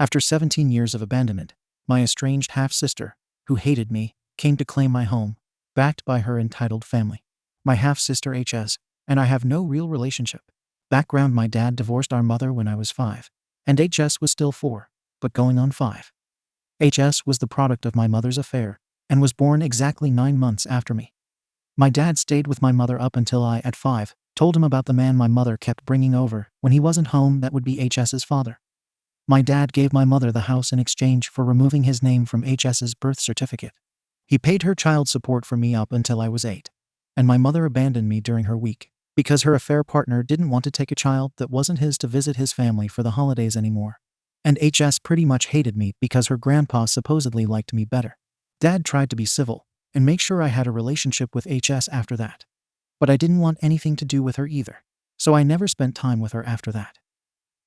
After 17 years of abandonment, my estranged half-sister, who hated me, came to claim my home, backed by her entitled family. My half-sister HS and I have no real relationship. Background: my dad divorced our mother when I was 5, and HS was still 4, but going on 5. HS was the product of my mother's affair, and was born exactly 9 months after me. My dad stayed with my mother up until I, at 5, told him about the man my mother kept bringing over when he wasn't home that would be HS's father. My dad gave my mother the house in exchange for removing his name from HS's birth certificate. He paid her child support for me up until I was 8, and my mother abandoned me during her week because her affair partner didn't want to take a child that wasn't his to visit his family for the holidays anymore. And HS pretty much hated me because her grandpa supposedly liked me better. Dad tried to be civil and make sure I had a relationship with HS after that. But I didn't want anything to do with her either, so I never spent time with her after that.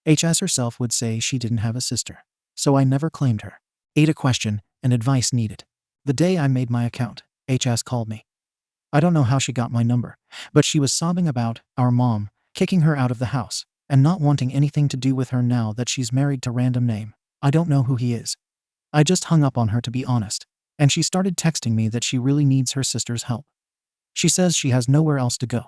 HS herself would say she didn't have a sister, so I never claimed her. AITA question and advice needed. The day I made my account, HS called me. I don't know how she got my number, but she was sobbing about our mom kicking her out of the house and not wanting anything to do with her now that she's married to random name. I don't know who he is. I just hung up on her, to be honest, and she started texting me that she really needs her sister's help. She says she has nowhere else to go.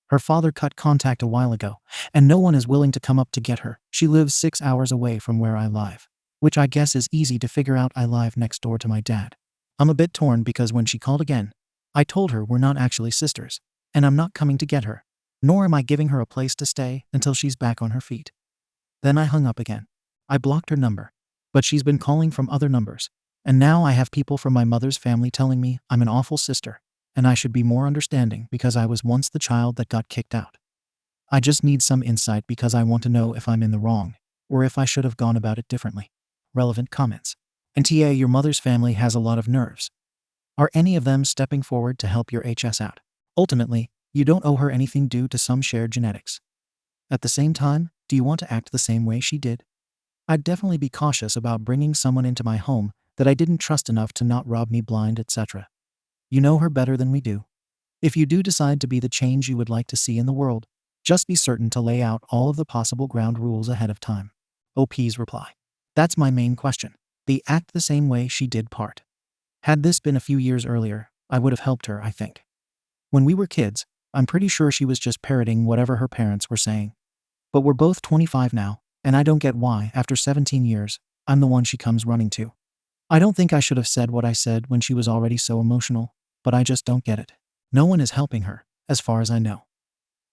Her father cut contact a while ago, and no one is willing to come up to get her. She lives 6 hours away from where I live, which I guess is easy to figure out. I live next door to my dad. I'm a bit torn because when she called again, I told her we're not actually sisters, and I'm not coming to get her, nor am I giving her a place to stay until she's back on her feet. Then I hung up again. I blocked her number, but she's been calling from other numbers, and now I have people from my mother's family telling me I'm an awful sister, and I should be more understanding because I was once the child that got kicked out. I just need some insight because I want to know if I'm in the wrong, or if I should have gone about it differently. Relevant comments. IDOWorkHereLady, your mother's family has a lot of nerves. Are any of them stepping forward to help your HS out? Ultimately, you don't owe her anything due to some shared genetics. At the same time, do you want to act the same way she did? I'd definitely be cautious about bringing someone into my home that I didn't trust enough to not rob me blind, etc. You know her better than we do. If you do decide to be the change you would like to see in the world, just be certain to lay out all of the possible ground rules ahead of time. OP's reply. That's my main question. The act the same way she did part. Had this been a few years earlier, I would have helped her, I think. When we were kids, I'm pretty sure she was just parroting whatever her parents were saying. But we're both 25 now, and I don't get why, after 17 years, I'm the one she comes running to. I don't think I should have said what I said when she was already so emotional, but I just don't get it. No one is helping her, as far as I know.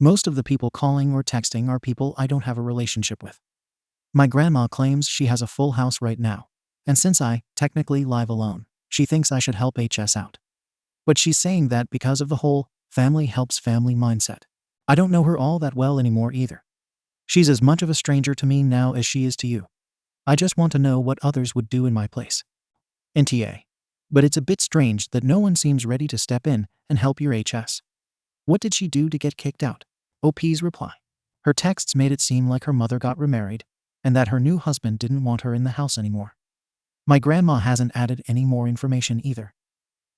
Most of the people calling or texting are people I don't have a relationship with. My grandma claims she has a full house right now, and since I technically live alone, she thinks I should help HS out. But she's saying that because of the whole family helps family mindset. I don't know her all that well anymore either. She's as much of a stranger to me now as she is to you. I just want to know what others would do in my place. IDOWorkHereLady. But it's a bit strange that no one seems ready to step in and help your HS. What did she do to get kicked out? OP's reply. Her texts made it seem like her mother got remarried, and that her new husband didn't want her in the house anymore. My grandma hasn't added any more information either.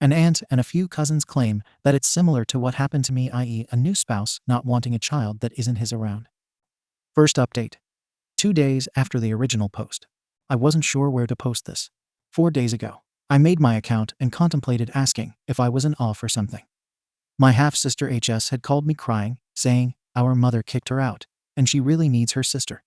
An aunt and a few cousins claim that it's similar to what happened to me, i.e. a new spouse not wanting a child that isn't his around. First update. 2 days after the original post. I wasn't sure where to post this. 4 days ago, I made my account and contemplated asking if I was an off or something. My half-sister HS had called me crying, saying our mother kicked her out, and she really needs her sister.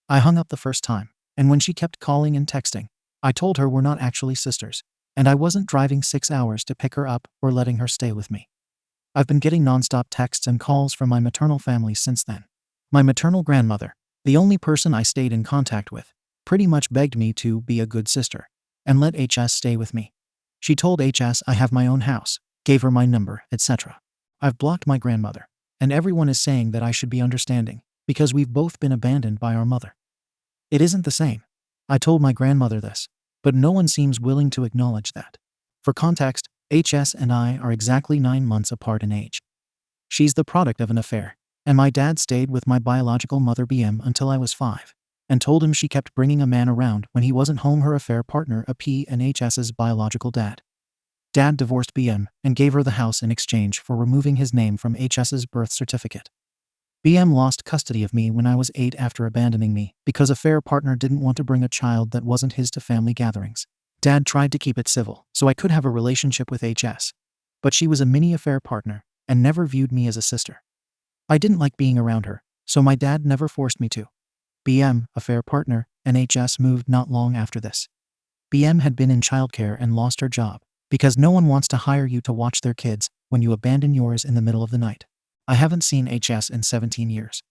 I hung up the first time, and when she kept calling and texting, I told her we're not actually sisters, and I wasn't driving 6 hours to pick her up or letting her stay with me. I've been getting nonstop texts and calls from my maternal family since then. My maternal grandmother, the only person I stayed in contact with, pretty much begged me to be a good sister and let HS stay with me. She told HS I have my own house, gave her my number, etc. I've blocked my grandmother, and everyone is saying that I should be understanding because we've both been abandoned by our mother. It isn't the same. I told my grandmother this, but no one seems willing to acknowledge that. For context, HS and I are exactly 9 months apart in age. She's the product of an affair, and my dad stayed with my biological mother BM until I was 5, and told him she kept bringing a man around when he wasn't home. Her affair partner, a P and HS's biological dad. Dad divorced BM and gave her the house in exchange for removing his name from HS's birth certificate. BM lost custody of me when I was 8 after abandoning me because a fair partner didn't want to bring a child that wasn't his to family gatherings. Dad tried to keep it civil so I could have a relationship with HS. But she was a mini affair partner and never viewed me as a sister. I didn't like being around her, so my dad never forced me to. BM, affair partner, and HS moved not long after this. BM had been in childcare and lost her job because no one wants to hire you to watch their kids when you abandon yours in the middle of the night. I haven't seen HS in 17 years.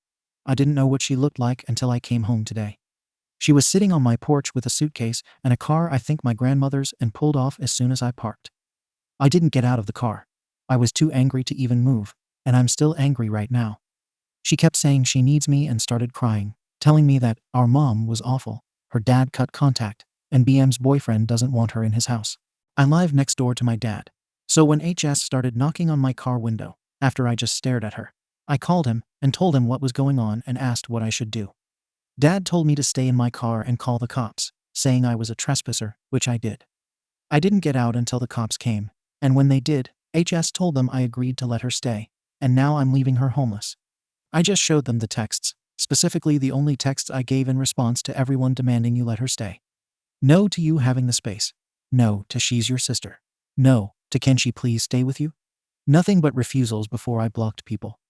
I didn't know what she looked like until I came home today. She was sitting on my porch with a suitcase and a car I think my grandmother's and pulled off as soon as I parked. I didn't get out of the car. I was too angry to even move, and I'm still angry right now. She kept saying she needs me and started crying, telling me that our mom was awful, her dad cut contact, and BM's boyfriend doesn't want her in his house. I live next door to my dad. So when HS started knocking on my car window, after I just stared at her, I called him and told him what was going on and asked what I should do. Dad told me to stay in my car and call the cops, saying I was a trespasser, which I did. I didn't get out until the cops came, and when they did, HS told them I agreed to let her stay, and now I'm leaving her homeless. I just showed them the texts, specifically the only texts I gave in response to everyone demanding you let her stay. No to you having the space. No to she's your sister. No to can she please stay with you? Nothing but refusals before I blocked people.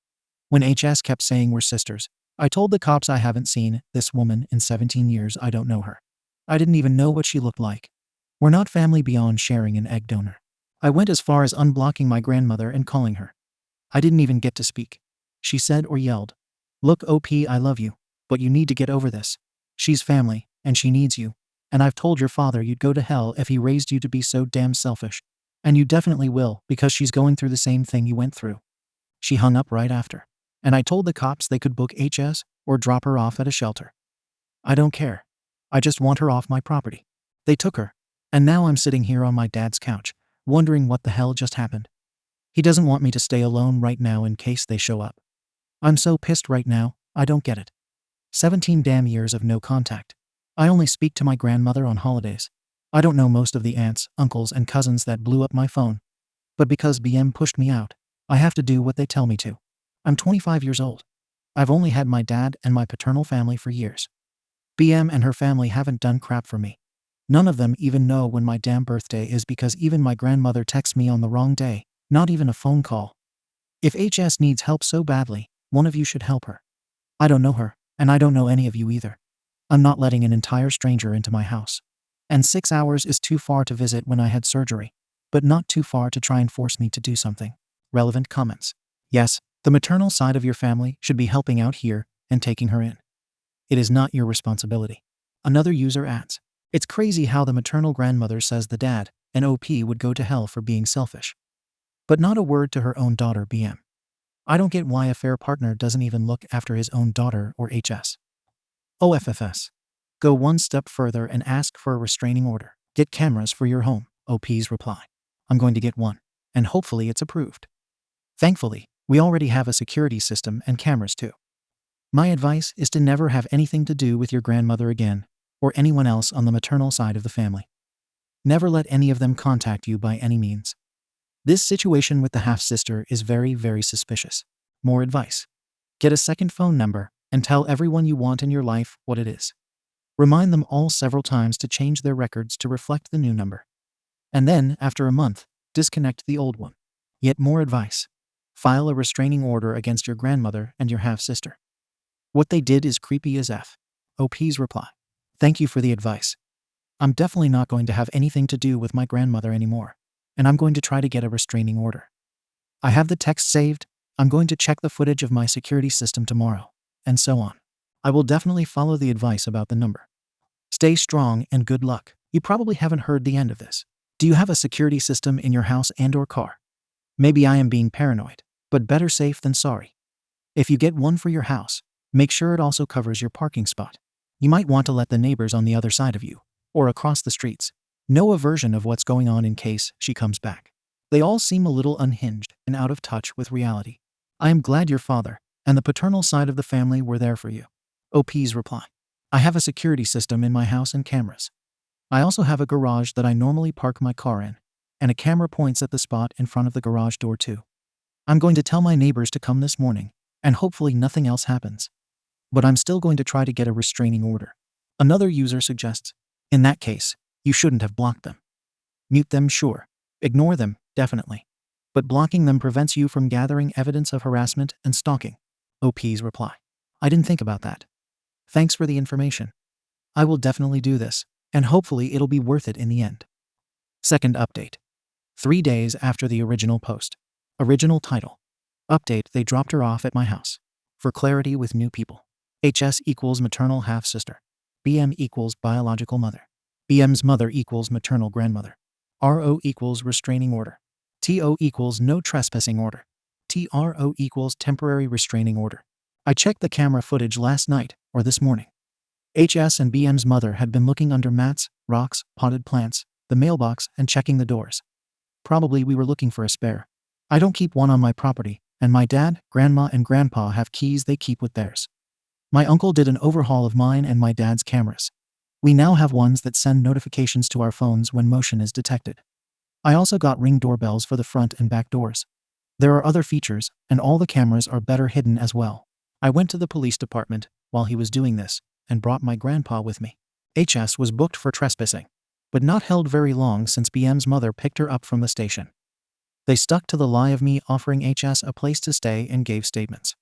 When HS kept saying we're sisters, I told the cops I haven't seen this woman in 17 years. I don't know her. I didn't even know what she looked like. We're not family beyond sharing an egg donor. I went as far as unblocking my grandmother and calling her. I didn't even get to speak. She said or yelled, "Look, OP, I love you, but you need to get over this. She's family, and she needs you. And I've told your father you'd go to hell if he raised you to be so damn selfish. And you definitely will, because she's going through the same thing you went through." She hung up right after. And I told the cops they could book HS or drop her off at a shelter. I don't care. I just want her off my property. They took her. And now I'm sitting here on my dad's couch, wondering what the hell just happened. He doesn't want me to stay alone right now in case they show up. I'm so pissed right now, I don't get it. 17 damn years of no contact. I only speak to my grandmother on holidays. I don't know most of the aunts, uncles, and cousins that blew up my phone. But because BM pushed me out, I have to do what they tell me to. I'm 25 years old. I've only had my dad and my paternal family for years. BM and her family haven't done crap for me. None of them even know when my damn birthday is because even my grandmother texts me on the wrong day, not even a phone call. If HS needs help so badly, one of you should help her. I don't know her, and I don't know any of you either. I'm not letting an entire stranger into my house. And 6 hours is too far to visit when I had surgery, but not too far to try and force me to do something. Relevant comments. Yes, the maternal side of your family should be helping out here and taking her in. It is not your responsibility. Another user adds, it's crazy how the maternal grandmother says the dad and OP would go to hell for being selfish. But not a word to her own daughter BM. I don't get why a fair partner doesn't even look after his own daughter or HS. OFFS. Go one step further and ask for a restraining order. Get cameras for your home. OP's reply. I'm going to get one, and hopefully it's approved. Thankfully, we already have a security system and cameras too. My advice is to never have anything to do with your grandmother again, or anyone else on the maternal side of the family. Never let any of them contact you by any means. This situation with the half-sister is very, very suspicious. More advice. Get a second phone number and tell everyone you want in your life what it is. Remind them all several times to change their records to reflect the new number. And then, after a month, disconnect the old one. Yet more advice. File a restraining order against your grandmother and your half-sister. What they did is creepy as F. OP's reply. Thank you for the advice. I'm definitely not going to have anything to do with my grandmother anymore, and I'm going to try to get a restraining order. I have the text saved. I'm going to check the footage of my security system tomorrow, and so on. I will definitely follow the advice about the number. Stay strong and good luck. You probably haven't heard the end of this. Do you have a security system in your house and/or car? Maybe I am being paranoid, but better safe than sorry. If you get one for your house, make sure it also covers your parking spot. You might want to let the neighbors on the other side of you, or across the streets, know a version of what's going on in case she comes back. They all seem a little unhinged and out of touch with reality. I am glad your father and the paternal side of the family were there for you. OP's reply. I have a security system in my house and cameras. I also have a garage that I normally park my car in, and a camera points at the spot in front of the garage door too. I'm going to tell my neighbors to come this morning, and hopefully nothing else happens. But I'm still going to try to get a restraining order. Another user suggests, in that case, you shouldn't have blocked them. Mute them, sure. Ignore them, definitely. But blocking them prevents you from gathering evidence of harassment and stalking. OP's reply. I didn't think about that. Thanks for the information. I will definitely do this, and hopefully it'll be worth it in the end. Second update. 3 days after the original post. Original title. Update: they dropped her off at my house. For clarity with new people. HS equals maternal half-sister. BM equals biological mother. BM's mother equals maternal grandmother. RO equals restraining order. TO equals no trespassing order. TRO equals temporary restraining order. I checked the camera footage last night, or this morning. HS and BM's mother had been looking under mats, rocks, potted plants, the mailbox, and checking the doors. Probably we were looking for a spare. I don't keep one on my property, and my dad, grandma, and grandpa have keys they keep with theirs. My uncle did an overhaul of mine and my dad's cameras. We now have ones that send notifications to our phones when motion is detected. I also got Ring doorbells for the front and back doors. There are other features, and all the cameras are better hidden as well. I went to the police department while he was doing this, and brought my grandpa with me. HS was booked for trespassing, but not held very long since BM's mother picked her up from the station. They stuck to the lie of me offering HS a place to stay and gave statements.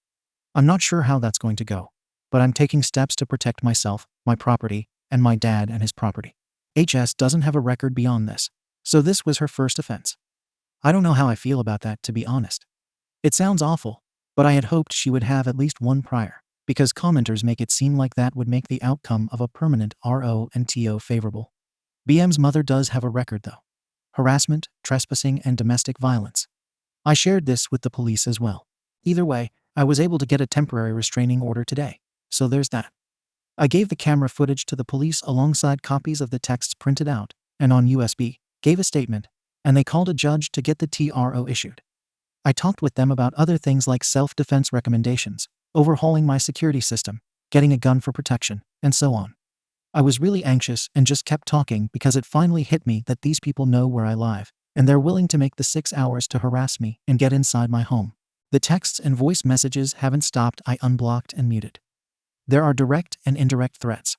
I'm not sure how that's going to go, but I'm taking steps to protect myself, my property, and my dad and his property. HS doesn't have a record beyond this, so this was her first offense. I don't know how I feel about that, to be honest. It sounds awful, but I had hoped she would have at least one prior, because commenters make it seem like that would make the outcome of a permanent RO and TO favorable. BM's mother does have a record though. Harassment, trespassing, and domestic violence. I shared this with the police as well. Either way, I was able to get a temporary restraining order today, so there's that. I gave the camera footage to the police alongside copies of the texts printed out and on USB, gave a statement, and they called a judge to get the TRO issued. I talked with them about other things like self-defense recommendations, overhauling my security system, getting a gun for protection, and so on. I was really anxious and just kept talking because it finally hit me that these people know where I live, and they're willing to make the 6 hours to harass me and get inside my home. The texts and voice messages haven't stopped. I unblocked and muted. There are direct and indirect threats.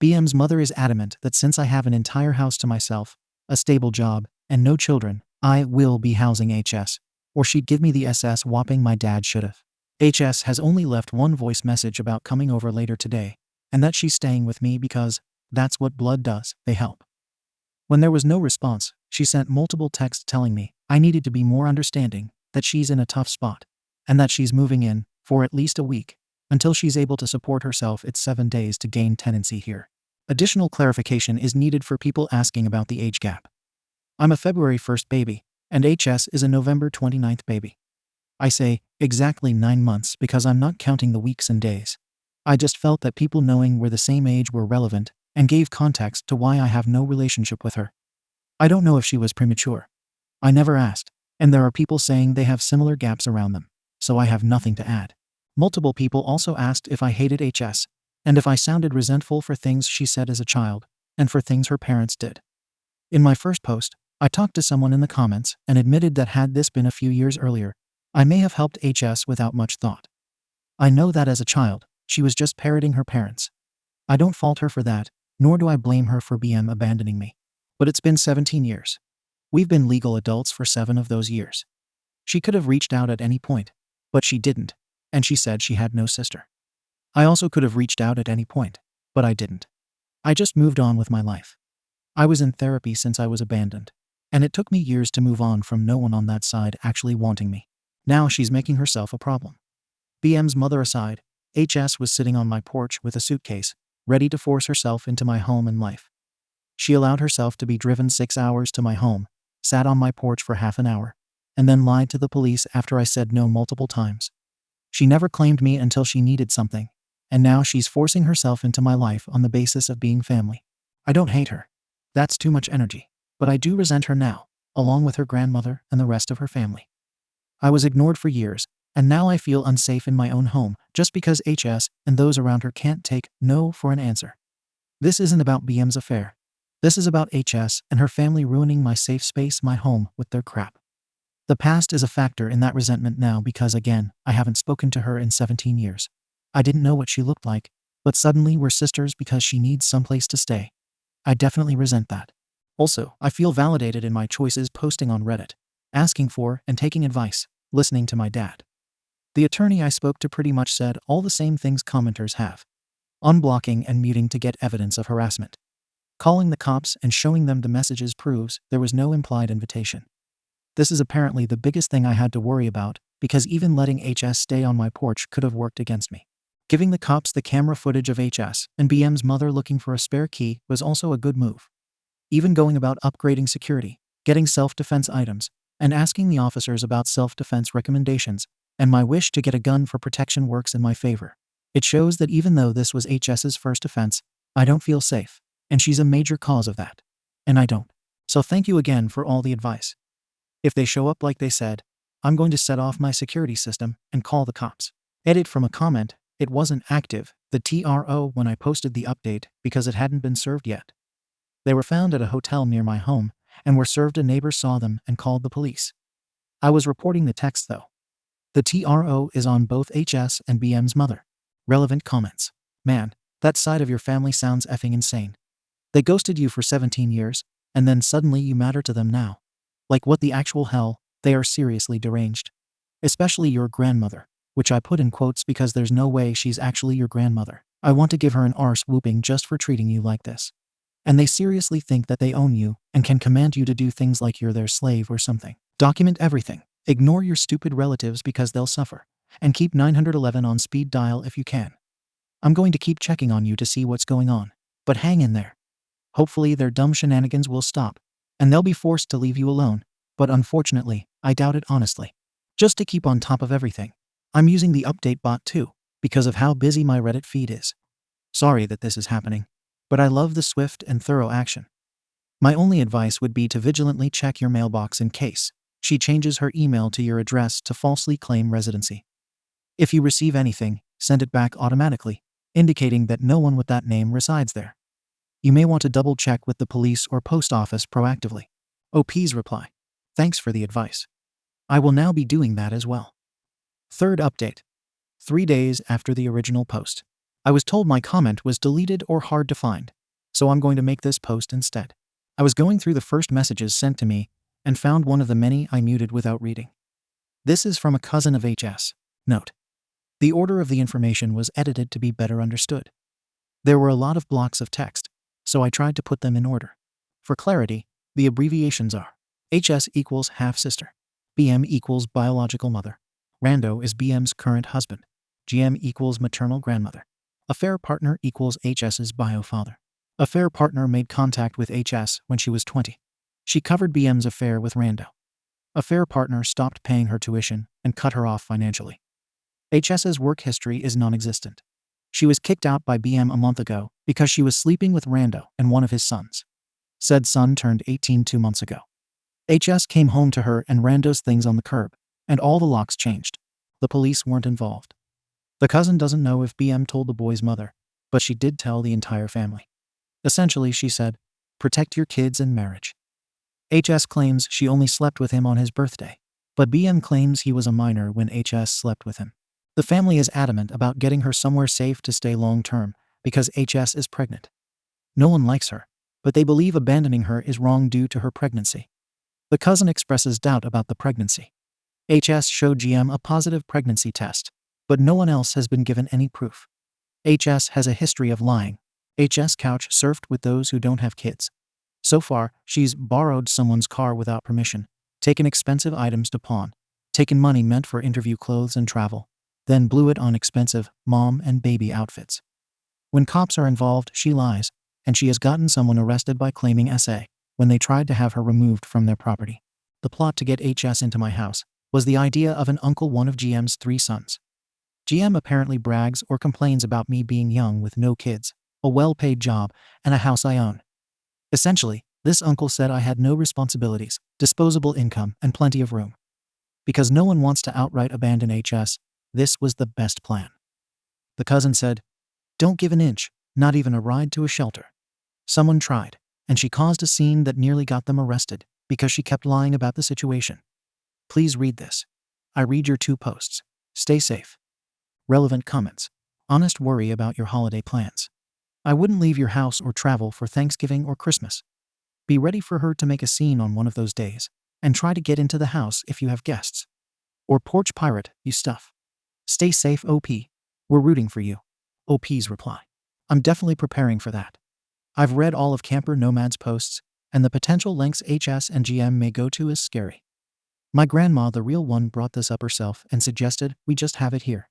BM's mother is adamant that since I have an entire house to myself, a stable job, and no children, I will be housing HS, or she'd give me the SS whopping my dad should've. HS has only left one voice message about coming over later today, and that she's staying with me because that's what blood does, they help. When there was no response, she sent multiple texts telling me I needed to be more understanding, that she's in a tough spot, and that she's moving in for at least a week, until she's able to support herself. It's 7 days to gain tenancy here. Additional clarification is needed for people asking about the age gap. I'm a February 1st baby, and HS is a November 29th baby. I say exactly 9 months because I'm not counting the weeks and days. I just felt that people knowing we're the same age were relevant and gave context to why I have no relationship with her. I don't know if she was premature. I never asked, and there are people saying they have similar gaps around them, so I have nothing to add. Multiple people also asked if I hated HS, and if I sounded resentful for things she said as a child, and for things her parents did. In my first post, I talked to someone in the comments and admitted that had this been a few years earlier, I may have helped HS without much thought. I know that as a child, she was just parroting her parents. I don't fault her for that, nor do I blame her for BM abandoning me. But it's been 17 years. We've been legal adults for 7 of those years. She could have reached out at any point, but she didn't, and she said she had no sister. I also could have reached out at any point, but I didn't. I just moved on with my life. I was in therapy since I was abandoned, and it took me years to move on from no one on that side actually wanting me. Now she's making herself a problem. BM's mother aside, HS was sitting on my porch with a suitcase, ready to force herself into my home and life. She allowed herself to be driven 6 hours to my home, sat on my porch for half an hour, and then lied to the police after I said no multiple times. She never claimed me until she needed something, and now she's forcing herself into my life on the basis of being family. I don't hate her. That's too much energy, but I do resent her now, along with her grandmother and the rest of her family. I was ignored for years, and now I feel unsafe in my own home just because HS and those around her can't take no for an answer. This isn't about BM's affair. This is about HS and her family ruining my safe space, my home, with their crap. The past is a factor in that resentment now because, again, I haven't spoken to her in 17 years. I didn't know what she looked like, but suddenly we're sisters because she needs someplace to stay. I definitely resent that. Also, I feel validated in my choices posting on Reddit, asking for and taking advice, listening to my dad. The attorney I spoke to pretty much said all the same things commenters have. Unblocking and muting to get evidence of harassment. Calling the cops and showing them the messages proves there was no implied invitation. This is apparently the biggest thing I had to worry about, because even letting HS stay on my porch could have worked against me. Giving the cops the camera footage of HS and BM's mother looking for a spare key was also a good move. Even going about upgrading security, getting self-defense items, and asking the officers about self-defense recommendations, and my wish to get a gun for protection works in my favor. It shows that even though this was HS's first offense, I don't feel safe, and she's a major cause of that. And I don't. So thank you again for all the advice. If they show up like they said, I'm going to set off my security system and call the cops. Edit from a comment, it wasn't active, the TRO, when I posted the update because it hadn't been served yet. They were found at a hotel near my home and were served. A neighbor saw them and called the police. I was reporting the text though. The TRO is on both HS and BM's mother. Relevant comments. Man, that side of your family sounds effing insane. They ghosted you for 17 years, and then suddenly you matter to them now. Like what the actual hell, they are seriously deranged. Especially your grandmother, which I put in quotes because there's no way she's actually your grandmother. I want to give her an arse whooping just for treating you like this. And they seriously think that they own you and can command you to do things like you're their slave or something. Document everything. Ignore your stupid relatives because they'll suffer. And keep 911 on speed dial if you can. I'm going to keep checking on you to see what's going on. But hang in there. Hopefully their dumb shenanigans will stop, and they'll be forced to leave you alone. But unfortunately, I doubt it honestly. Just to keep on top of everything, I'm using the update bot too, because of how busy my Reddit feed is. Sorry that this is happening, but I love the swift and thorough action. My only advice would be to vigilantly check your mailbox in case she changes her email to your address to falsely claim residency. If you receive anything, send it back automatically, indicating that no one with that name resides there. You may want to double check with the police or post office proactively. OP's reply. Thanks for the advice. I will now be doing that as well. Third update. 3 days after the original post. I was told my comment was deleted or hard to find, so I'm going to make this post instead. I was going through the first messages sent to me and found one of the many I muted without reading. This is from a cousin of HS. Note. The order of the information was edited to be better understood. There were a lot of blocks of text, so I tried to put them in order. For clarity, the abbreviations are HS equals half-sister, BM equals biological mother, Rando is BM's current husband, GM equals maternal grandmother, affair partner equals HS's bio-father. Affair partner made contact with HS when she was 20. She covered BM's affair with Rando. Affair partner stopped paying her tuition and cut her off financially. HS's work history is non-existent. She was kicked out by BM a month ago because she was sleeping with Rando and one of his sons. Said son turned 18 2 months ago. HS came home to her and Rando's things on the curb, and all the locks changed. The police weren't involved. The cousin doesn't know if BM told the boy's mother, but she did tell the entire family. Essentially, she said, protect your kids and marriage. HS claims she only slept with him on his birthday, but BM claims he was a minor when HS slept with him. The family is adamant about getting her somewhere safe to stay long-term because HS is pregnant. No one likes her, but they believe abandoning her is wrong due to her pregnancy. The cousin expresses doubt about the pregnancy. HS showed GM a positive pregnancy test, but no one else has been given any proof. HS has a history of lying. HS couch surfed with those who don't have kids. So far, she's borrowed someone's car without permission, taken expensive items to pawn, taken money meant for interview clothes and travel, then blew it on expensive mom and baby outfits. When cops are involved, she lies, and she has gotten someone arrested by claiming SA when they tried to have her removed from their property. The plot to get HS into my house was the idea of an uncle, one of GM's 3 sons. GM apparently brags or complains about me being young with no kids, a well-paid job, and a house I own. Essentially, this uncle said I had no responsibilities, disposable income, and plenty of room. Because no one wants to outright abandon HS, this was the best plan. The cousin said, don't give an inch, not even a ride to a shelter. Someone tried, and she caused a scene that nearly got them arrested because she kept lying about the situation. Please read this. I read your 2 posts. Stay safe. Relevant comments. Honest worry about your holiday plans. I wouldn't leave your house or travel for Thanksgiving or Christmas. Be ready for her to make a scene on one of those days, and try to get into the house if you have guests. Or porch pirate, you stuff. Stay safe, OP. We're rooting for you. OP's reply. I'm definitely preparing for that. I've read all of Camper Nomad's posts, and the potential lengths HS and GM may go to is scary. My grandma, the real one, brought this up herself and suggested we just have it here.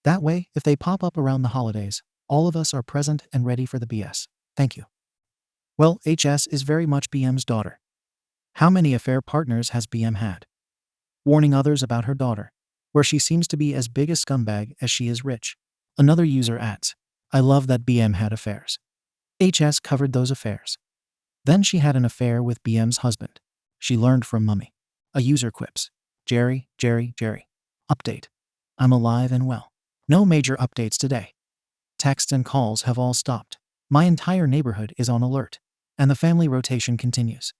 That way, if they pop up around the holidays, all of us are present and ready for the BS. Thank you. Well, HS is very much BM's daughter. How many affair partners has BM had? Warning others about her daughter, where she seems to be as big a scumbag as she is rich. Another user adds, I love that BM had affairs. HS covered those affairs. Then she had an affair with BM's husband. She learned from Mummy. A user quips, Jerry. Update. I'm alive and well. No major updates today. Texts and calls have all stopped. My entire neighborhood is on alert, and the family rotation continues.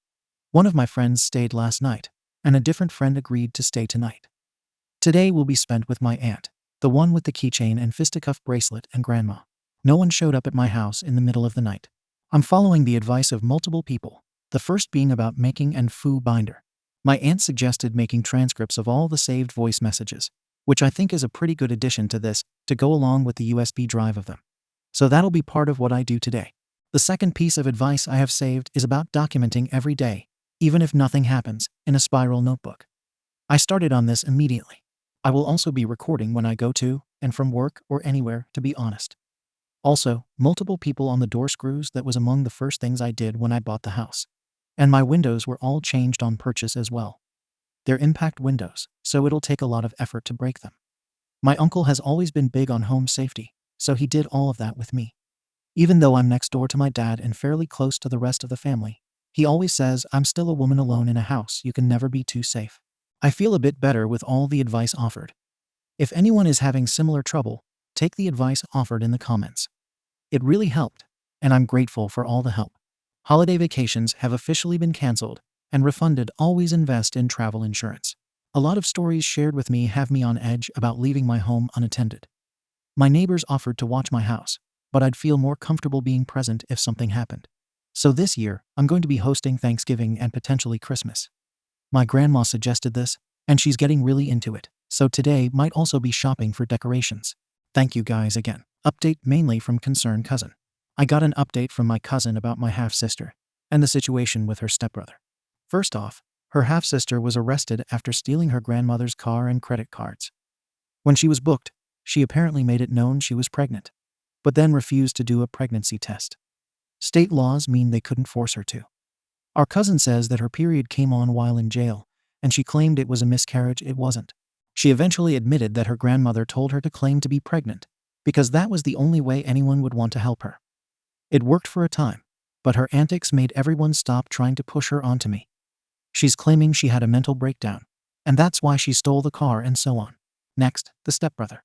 One of my friends stayed last night, and a different friend agreed to stay tonight. Today will be spent with my aunt, the one with the keychain and fisticuff bracelet, and grandma. No one showed up at my house in the middle of the night. I'm following the advice of multiple people, the first being about making an foo binder. My aunt suggested making transcripts of all the saved voice messages, which I think is a pretty good addition to this, to go along with the USB drive of them. So that'll be part of what I do today. The second piece of advice I have saved is about documenting every day, even if nothing happens, in a spiral notebook. I started on this immediately. I will also be recording when I go to and from work or anywhere, to be honest. Also, multiple people on the door screws, that was among the first things I did when I bought the house. And my windows were all changed on purchase as well. They're impact windows, so it'll take a lot of effort to break them. My uncle has always been big on home safety, so he did all of that with me. Even though I'm next door to my dad and fairly close to the rest of the family, he always says I'm still a woman alone in a house, you can never be too safe. I feel a bit better with all the advice offered. If anyone is having similar trouble, take the advice offered in the comments. It really helped, and I'm grateful for all the help. Holiday vacations have officially been canceled and refunded. Always invest in travel insurance. A lot of stories shared with me have me on edge about leaving my home unattended. My neighbors offered to watch my house, but I'd feel more comfortable being present if something happened. So this year, I'm going to be hosting Thanksgiving and potentially Christmas. My grandma suggested this, and she's getting really into it, so today might also be shopping for decorations. Thank you guys again. Update mainly from Concerned Cousin. I got an update from my cousin about my half-sister and the situation with her stepbrother. First off, her half-sister was arrested after stealing her grandmother's car and credit cards. When she was booked, she apparently made it known she was pregnant, but then refused to do a pregnancy test. State laws mean they couldn't force her to. Our cousin says that her period came on while in jail, and she claimed it was a miscarriage. It wasn't. She eventually admitted that her grandmother told her to claim to be pregnant, because that was the only way anyone would want to help her. It worked for a time, but her antics made everyone stop trying to push her onto me. She's claiming she had a mental breakdown, and that's why she stole the car and so on. Next, the stepbrother.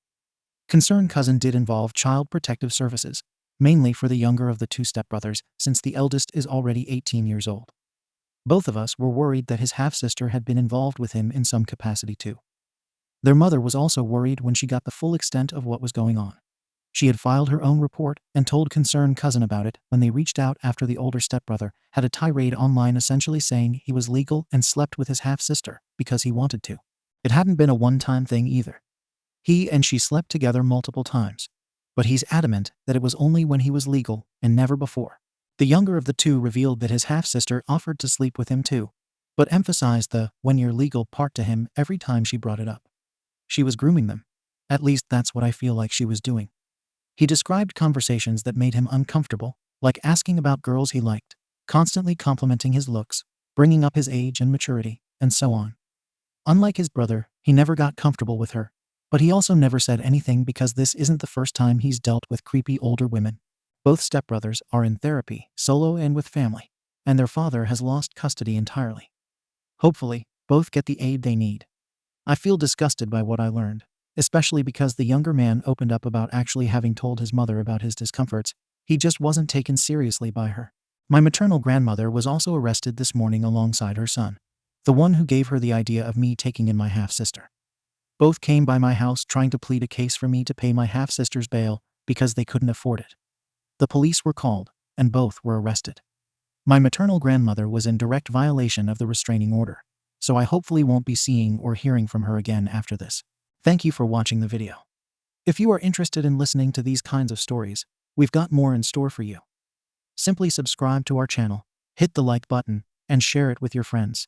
Concerned Cousin did involve Child Protective Services, mainly for the younger of the 2 stepbrothers, since the eldest is already 18 years old. Both of us were worried that his half-sister had been involved with him in some capacity too. Their mother was also worried when she got the full extent of what was going on. She had filed her own report and told Concerned Cousin about it when they reached out after the older stepbrother had a tirade online essentially saying he was legal and slept with his half-sister because he wanted to. It hadn't been a one-time thing either. He and she slept together multiple times, but he's adamant that it was only when he was legal and never before. The younger of the 2 revealed that his half-sister offered to sleep with him too, but emphasized the "when you're legal" part to him every time she brought it up. She was grooming them. At least that's what I feel like she was doing. He described conversations that made him uncomfortable, like asking about girls he liked, constantly complimenting his looks, bringing up his age and maturity, and so on. Unlike his brother, he never got comfortable with her, but he also never said anything because this isn't the first time he's dealt with creepy older women. Both stepbrothers are in therapy, solo and with family, and their father has lost custody entirely. Hopefully, both get the aid they need. I feel disgusted by what I learned, especially because the younger man opened up about actually having told his mother about his discomforts. He just wasn't taken seriously by her. My maternal grandmother was also arrested this morning alongside her son. the one who gave her the idea of me taking in my half-sister. Both came by my house trying to plead a case for me to pay my half-sister's bail because they couldn't afford it. The police were called, and both were arrested. My maternal grandmother was in direct violation of the restraining order, so I hopefully won't be seeing or hearing from her again after this. Thank you for watching the video. If you are interested in listening to these kinds of stories, we've got more in store for you. Simply subscribe to our channel, hit the like button, and share it with your friends.